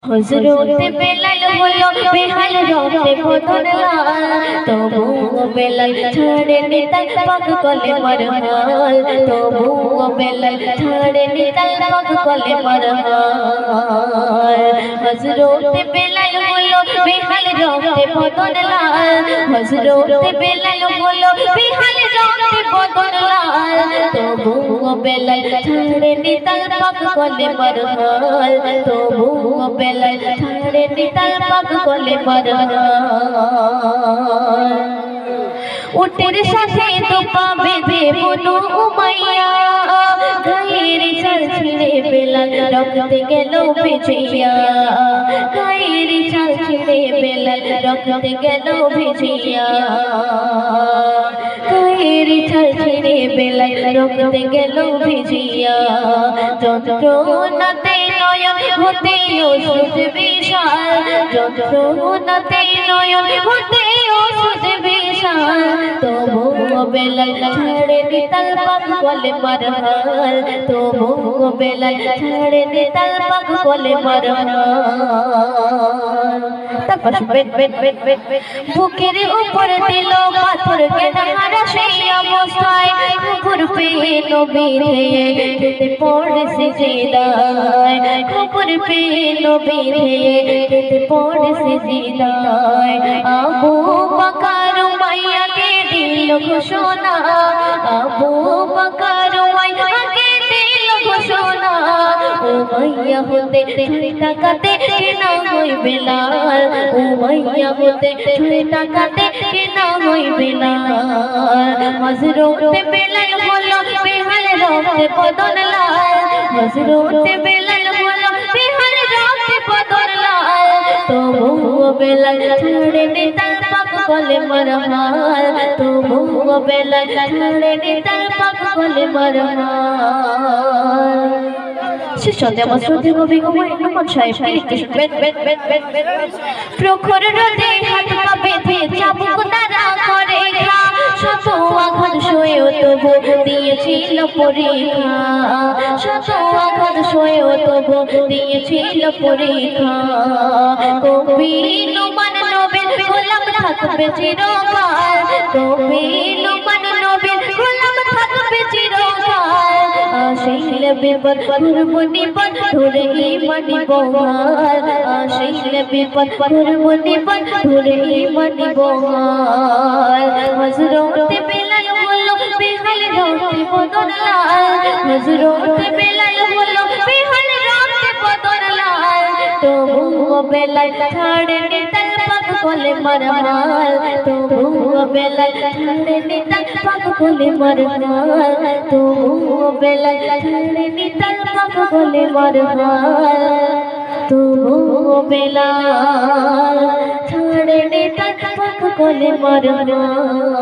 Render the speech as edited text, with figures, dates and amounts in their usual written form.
হযরতে বেলাল হলো বেহাল রবে বদনলাল তবু বেলাল ছাড়েনি তার পাক কলে মারহাল তবু বেলাল ছাড়েনি তার পাক কলে মারহাল হযরতে বেলাল হলো বেহাল রবে বদনলাল হযরতে বেলাল হলো বেহাল রবে বদনলাল তবু বেলাল ছাড়েনি তার পাক কলে মারহাল তবু বেলাল ছাড়েনি তার পাক কলে মারহাল উটের সাথে তোপা বেঁধে বনু উমাইয়া গায়ের চাল ছিঁড়ে বেলাল রক্তে গেল ভিজিয়া গায়ের চাল ছিঁড়ে বেলাল রক্তে গেল ভিজিয়া গায়ের চাল ছিঁড়ে বেলাল রক্তে গেল ভিজিয়া যন্ত্রণাতে নয়ন হতে ওষুধ বিশাল যন্ত্রণাতে নয়ন হতে ওষুধ বিশাল তবু বেলাল ছাড়েনি তার পাক কলে মারহাল তবু বেলাল ছাড়েনি তার পাক কলে মারহাল তারপর বুকের উপর দিল পাথর কেনারা সেই অবস্থায় খবর পেয়ে নবী হেয়ে পড়ে সিজদায় খবর পেয়ে নবী হেয়ে পড়ে সিজদায় আবু বকর উমাইয়াকে দিল ঘোষণা আবু বকর উমাইয়াকে দিল ঘোষণা উমাইয়া হতে টাকাতে কেনা হই বেলাল উমাইয়া হতে টাকাতে কেনা হই বেলাল হযরতে বেলাল হলো বেহাল রবে বদনলাল হযরতে বেলাল হলো বেহাল রবে বদনলাল তবু বেলাল ছাড়েনি তার পাক কলে মারহাল তবু বেলাল ছাড়েনি তার পাক কলে মারহাল শিশতে মসজিদে কবি কুমার নমন সাহেব প্রখর রোদে হাত পা বেঁধে চাবুক তারা করে খা শত আঘাত সয়েও তবু দিয়েছিল পরীক্ষা শত আঘাত সয়েও তবু দিয়েছিল পরীক্ষা কবি লুমান নবীর গোলাম থাকবে চিরকাল কবি লুমান নবীর গোলাম থাকবে চিরকাল আসিলে বিপদ ধর্মনি পথ ধরে ইমানি বহাল আসিলে বিপদ ধর্মনি পথ ধরে ইমানি বহাল হযরতে বেলাল হলো বেহাল রবে বদনলাল হযরতে বেলাল হলো বেহাল রবে বদনলাল তবু বেলাল ছাড়েনি তার পাক কলে মারহাল তবু বেলাল ছাড়েনি তার পাক কলে মারহাল তবু বেলাল ছাড়েনি তার পাক কলে মারহাল তবু বেলাল ছাড়েনি তার পাক কলে মারহাল।